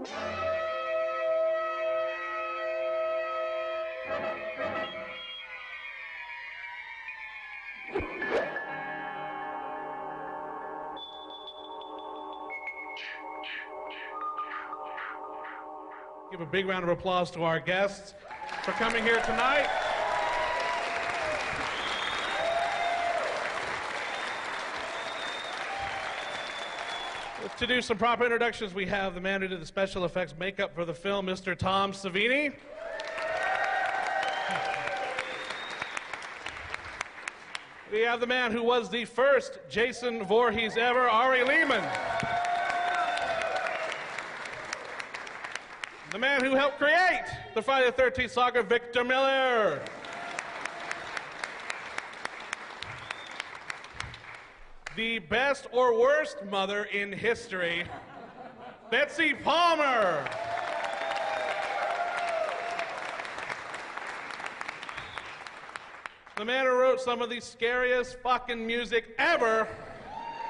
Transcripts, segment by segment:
Give a big round of applause to our guests for coming here tonight. To do some proper introductions, we have the man who did the special effects makeup for the film, Mr. Tom Savini. We have the man who was the first Jason Voorhees ever, Ari Lehman. The man who helped create the Friday the 13th saga, Victor Miller. The best or worst mother in history, Betsy Palmer. The man who wrote some of the scariest fucking music ever,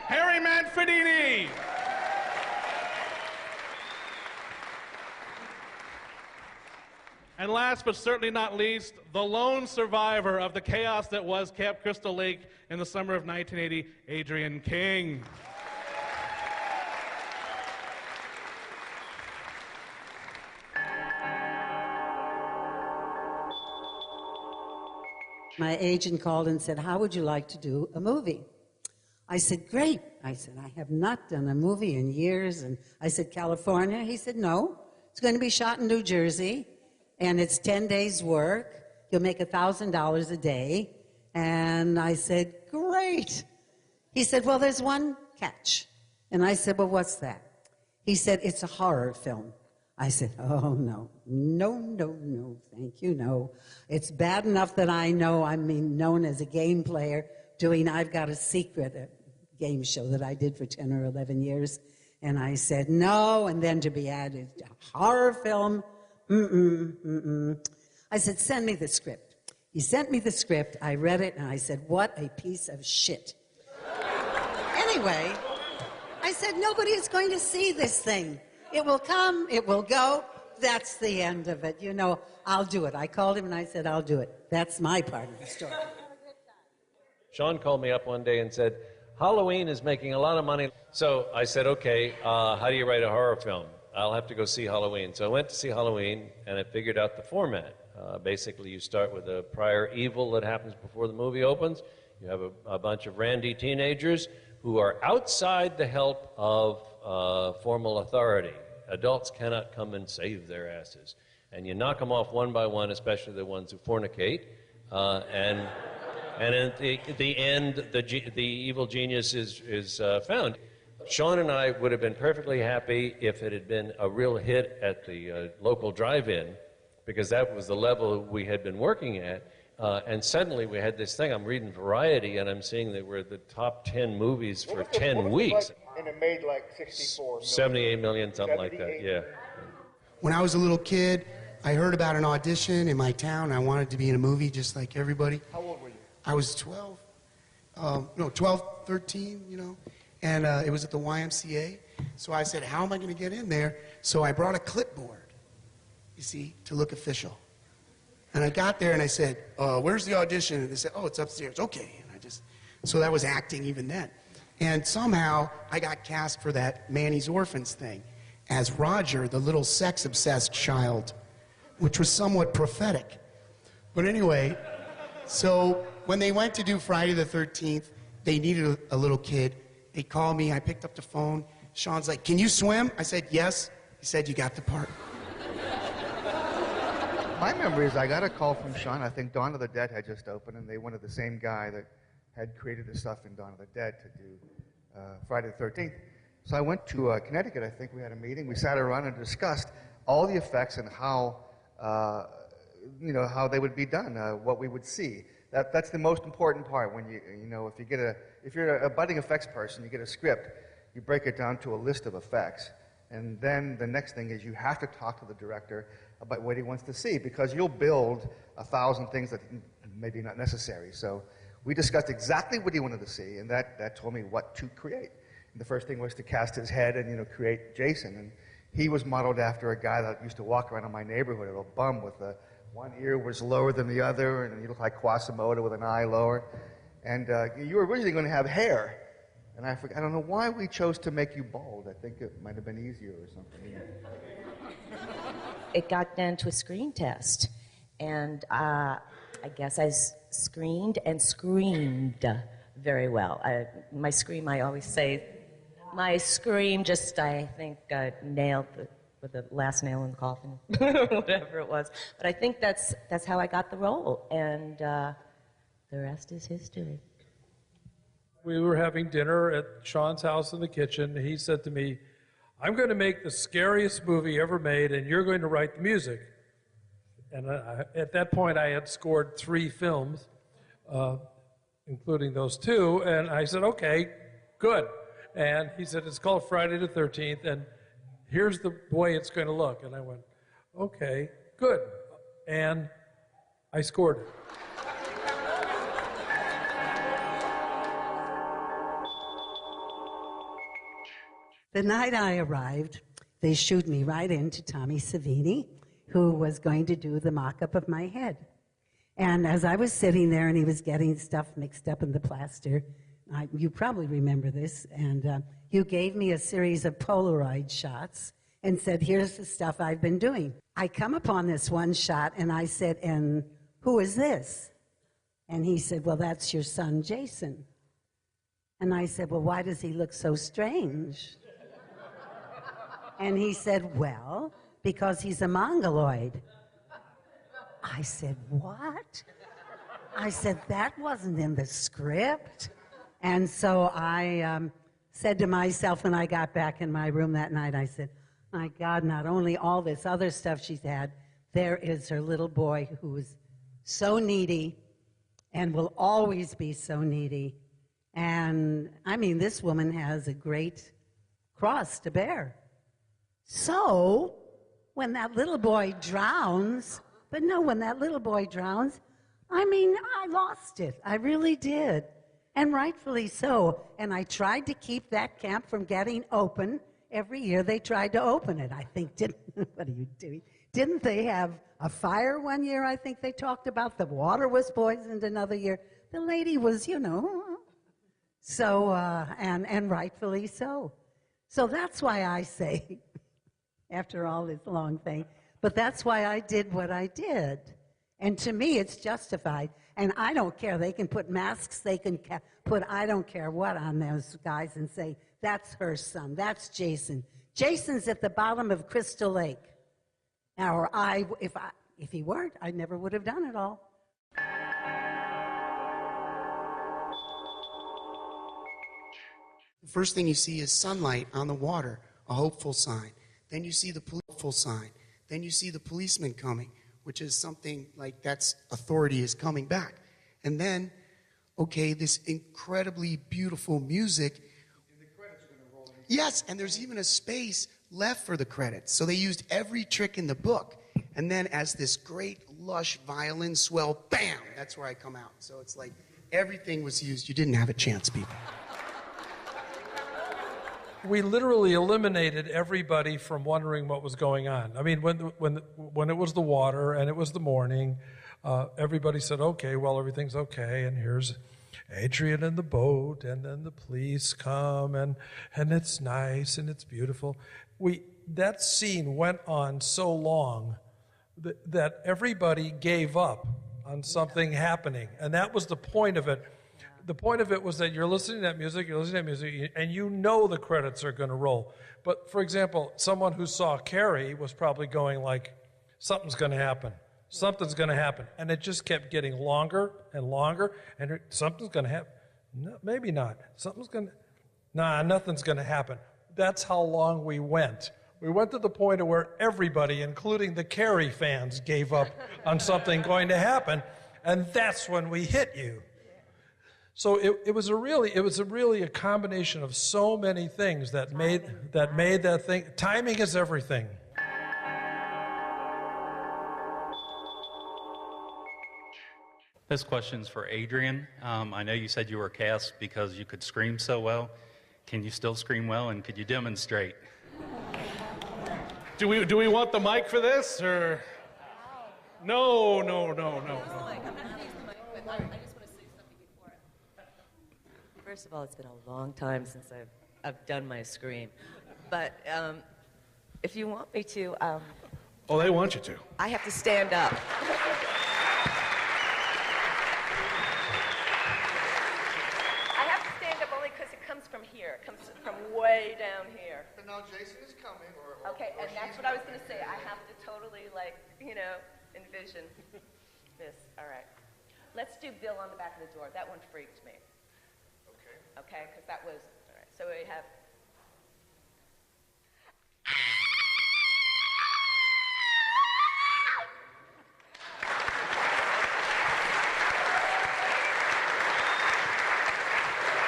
Harry Manfredini. And last but certainly not least, the lone survivor of the chaos that was Camp Crystal Lake in the summer of 1980, Adrian King. My agent called and said, "How would you like to do a movie?" I said, "Great." I said, "I have not done a movie in years." And I said, "California?" He said, "No, it's going to be shot in New Jersey. And it's 10 days' work. You'll make $1,000 a day." And I said, "Great." He said, "Well, there's one catch." And I said, "Well, what's that?" He said, "It's a horror film." I said, "Oh, no. No, no, no. Thank you, no. It's bad enough that I know I'm known as a game player doing I've Got a Secret, a game show that I did for 10 or 11 years. And I said, no. And then to be added, a horror film. I said, "Send me the script." He sent me the script. I read it, and I said, "What a piece of shit." Anyway, I said, "Nobody is going to see this thing. It will come, it will go. That's the end of it. You know, I'll do it." I called him, and I said, "I'll do it." That's my part of the story. Sean called me up one day and said, "Halloween is making a lot of money." So I said, "Okay, how do you write a horror film? I'll have to go see Halloween." So I went to see Halloween, and I figured out the format. Basically, you start with a prior evil that happens before the movie opens. You have a bunch of randy teenagers who are outside the help of formal authority. Adults cannot come and save their asses. And you knock them off one by one, especially the ones who fornicate. And at the end, the evil genius is found. Sean and I would have been perfectly happy if it had been a real hit at the local drive-in, because that was the level we had been working at. And suddenly we had this thing. I'm reading Variety, and I'm seeing that we're the top 10 movies for 10 weeks. And it made like 64 million. 78 million, something like that, yeah. When I was a little kid, I heard about an audition in my town. I wanted to be in a movie just like everybody. How old were you? I was 12. 12, 13, you know. And it was at the YMCA. So I said, how am I going to get in there? So I brought a clipboard, you see, to look official. And I got there and I said, where's the audition? And they said, oh, it's upstairs. Okay. And so that was acting even then. And somehow I got cast for that Manny's Orphans thing as Roger, the little sex-obsessed child, which was somewhat prophetic. But anyway, so when they went to do Friday the 13th, they needed a little kid. They called me. I picked up the phone. Sean's like, "Can you swim?" I said, "Yes." He said, "You got the part." My memory is I got a call from Sean. I think Dawn of the Dead had just opened, and they wanted the same guy that had created the stuff in Dawn of the Dead to do Friday the 13th. So I went to Connecticut. I think we had a meeting. We sat around and discussed all the effects and how how they would be done, what we would see. That's the most important part. When if you're a budding effects person, you get a script, you break it down to a list of effects, and then the next thing is you have to talk to the director about what he wants to see, because you'll build 1,000 things that maybe not necessary. So we discussed exactly what he wanted to see, and that told me what to create. And the first thing was to cast his head and create Jason, and he was modeled after a guy that used to walk around in my neighborhood, a little bum with one ear was lower than the other, and he looked like Quasimodo with an eye lower. And you were originally going to have hair. And I don't know why we chose to make you bald. I think it might have been easier or something. It got down to a screen test. And I guess I screened and screamed very well. My scream, I always say, my scream just, I think, nailed with the last nail in the coffin, whatever it was. But I think that's how I got the role. And the rest is history. We were having dinner at Sean's house in the kitchen. He said to me, I'm going to make the scariest movie ever made, and you're going to write the music. And at that point, I had scored 3 films, including those 2. And I said, okay, good. And he said, it's called Friday the 13th, and here's the way it's going to look. And I went, okay, good. And I scored it. The night I arrived, they shooed me right into Tommy Savini, who was going to do the mock-up of my head. And as I was sitting there and he was getting stuff mixed up in the plaster, you probably remember this, and you gave me a series of Polaroid shots and said, here's the stuff I've been doing. I come upon this one shot and I said, and who is this? And he said, well, that's your son, Jason. And I said, well, why does he look so strange? And he said, well, because he's a mongoloid. I said, what? I said, that wasn't in the script. And so I said to myself when I got back in my room that night, I said, my God, not only all this other stuff she's had, there is her little boy who is so needy and will always be so needy. And, I mean, this woman has a great cross to bear. So, when that little boy drowns, when that little boy drowns, I mean, I lost it. I really did. And rightfully so. And I tried to keep that camp from getting open. Every year they tried to open it. I think, what are you doing? Didn't they have a fire one year? I think they talked about the water was poisoned another year. The lady was, so, and rightfully so. So that's why I say, after all this long thing, but that's why I did what I did. And to me, it's justified. And I don't care. They can put masks, they can put I don't care what on those guys and say, that's her son, that's Jason. Jason's at the bottom of Crystal Lake. Or if he weren't, I never would have done it all. The first thing you see is sunlight on the water, a hopeful sign. Then you see the hopeful sign. Then you see the policeman coming, which is something like that's authority is coming back. And then, okay, this incredibly beautiful music. And the credits are going to roll in. Yes, and there's even a space left for the credits. So they used every trick in the book. And then as this great, lush violin swell, bam, that's where I come out. So it's like everything was used. You didn't have a chance, people. We literally eliminated everybody from wondering what was going on. I mean, when it was the water and it was the morning, everybody said, okay, well, everything's okay, and here's Adrian in the boat, and then the police come, and it's nice, and it's beautiful. That scene went on so long that everybody gave up on something happening, and that was the point of it. The point of it was that you're listening to that music, and you know the credits are going to roll. But, for example, someone who saw Carrie was probably going like, something's going to happen. Something's going to happen. And it just kept getting longer and longer, and something's going to happen. No, maybe not. Nothing's going to happen. That's how long we went. We went to the point of where everybody, including the Carrie fans, gave up on something going to happen, and that's when we hit you. So it was really a combination of so many things that made that thing. Timing is everything. This question's for Adrian. I know you said you were cast because you could scream so well. Can you still scream well, and could you demonstrate? Do we want the mic for this, or? No. First of all, it's been a long time since I've done my scream. But if you want me to... Oh, they want you to. I have to stand up. I have to stand up only because it comes from here. It comes from way down here. But now Jason is coming, Okay, and that's what I was going to say. I have to totally, envision this. All right. Let's do Bill on the back of the door. That one freaked me. Okay, because that was... All right, so we have...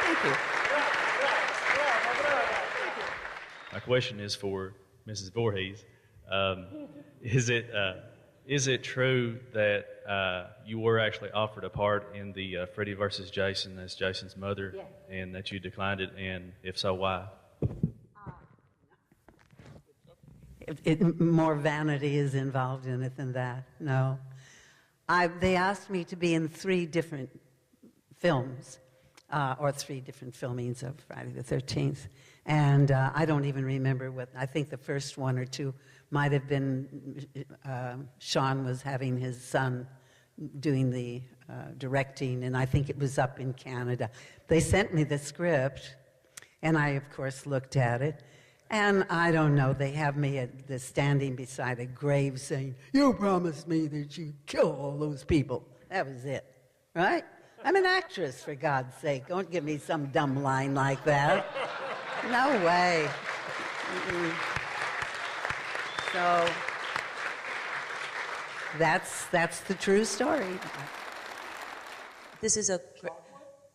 Thank you. My question is for Mrs. Voorhees. Is it true that you were actually offered a part in the Freddy versus Jason as Jason's mother, and that you declined it, and if so, why? More vanity is involved in it than that. No, they asked me to be in 3 different films, or 3 different filmings of Friday the 13th, and I don't even remember what. I think the first 1 or 2 might have been Sean was having his son doing the directing, and I think it was up in Canada. They sent me the script, and I, of course, looked at it. And I don't know, they have me standing beside a grave saying, "You promised me that you'd kill all those people." That was it, right? I'm an actress, for God's sake. Don't give me some dumb line like that. No way. Mm-mm. So that's the true story. This is a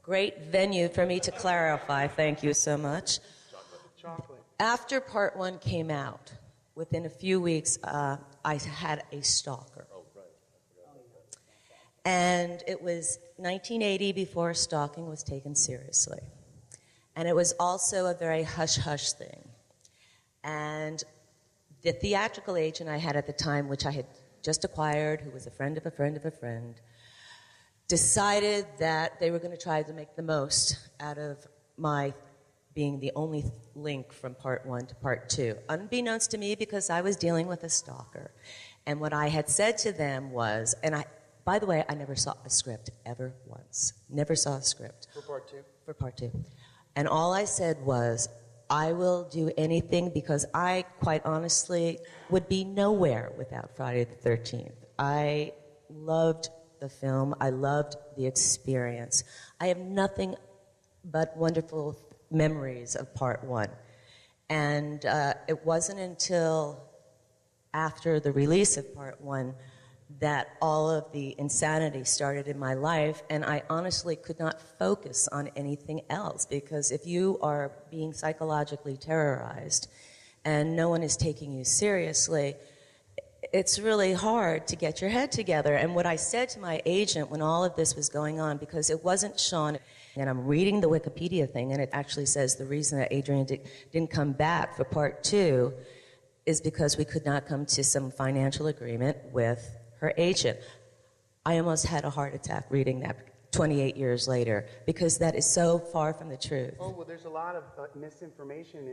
great venue for me to clarify. Thank you so much. After part 1 came out, within a few weeks, I had a stalker. And it was 1980 before stalking was taken seriously. And it was also a very hush-hush thing. And the theatrical agent I had at the time, which I had just acquired, who was a friend of a friend of a friend, decided that they were going to try to make the most out of my being the only link from part 1 to part 2, unbeknownst to me, because I was dealing with a stalker. And what I had said to them was, by the way, I never saw a script ever once. Never saw a script. For part 2? For part 2. And all I said was, I will do anything, because I, quite honestly, would be nowhere without Friday the 13th. I loved the film. I loved the experience. I have nothing but wonderful memories of part 1. And it wasn't until after the release of part 1 that all of the insanity started in my life, and I honestly could not focus on anything else, because if you are being psychologically terrorized and no one is taking you seriously, it's really hard to get your head together. And what I said to my agent when all of this was going on, because it wasn't Sean, and I'm reading the Wikipedia thing, and it actually says the reason that Adrienne didn't come back for part 2 is because we could not come to some financial agreement with her agent. I almost had a heart attack reading that 28 years later, because that is so far from the truth. Oh, well, there's a lot of misinformation.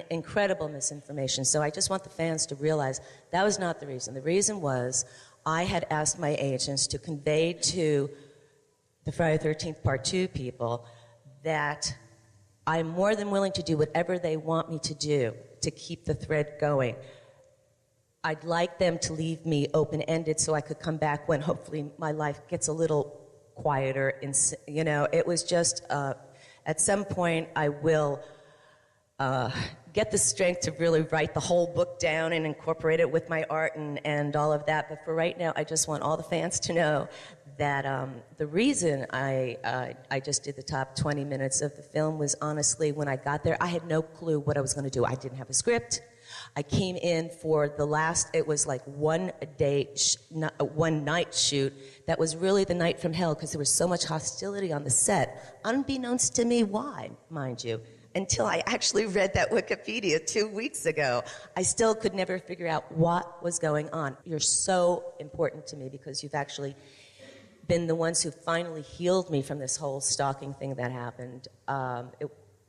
Incredible misinformation. So I just want the fans to realize that was not the reason. The reason was I had asked my agents to convey to the Friday the 13th Part 2 people that I'm more than willing to do whatever they want me to do to keep the thread going. I'd like them to leave me open-ended so I could come back when hopefully my life gets a little quieter. It was just, at some point I will get the strength to really write the whole book down and incorporate it with my art and all of that. But for right now, I just want all the fans to know that the reason I just did the top 20 minutes of the film was honestly, when I got there, I had no clue what I was going to do. I didn't have a script. I came in for the last, it was like one night shoot that was really the night from hell, because there was so much hostility on the set, unbeknownst to me why, mind you. until I actually read that Wikipedia 2 weeks ago. I still could never figure out what was going on. You're so important to me because you've actually been the ones who finally healed me from this whole stalking thing that happened.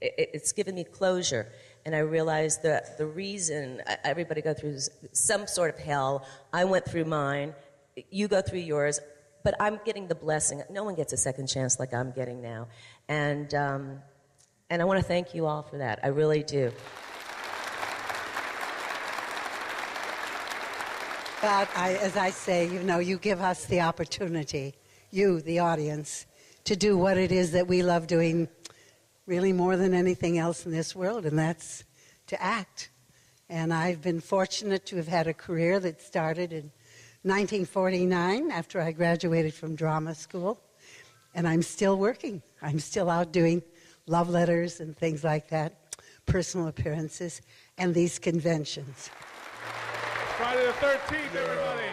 It's given me closure, and I realized that the reason everybody go through some sort of hell, I went through mine, you go through yours, but I'm getting the blessing. No one gets a second chance like I'm getting now, and I want to thank you all for that. I really do. But as I say, you give us the opportunity, you, the audience, to do what it is that we love doing really more than anything else in this world, and that's to act. And I've been fortunate to have had a career that started in 1949 after I graduated from drama school, and I'm still working. I'm still out doing love letters and things like that, personal appearances, and these conventions. Friday the 13th, everybody.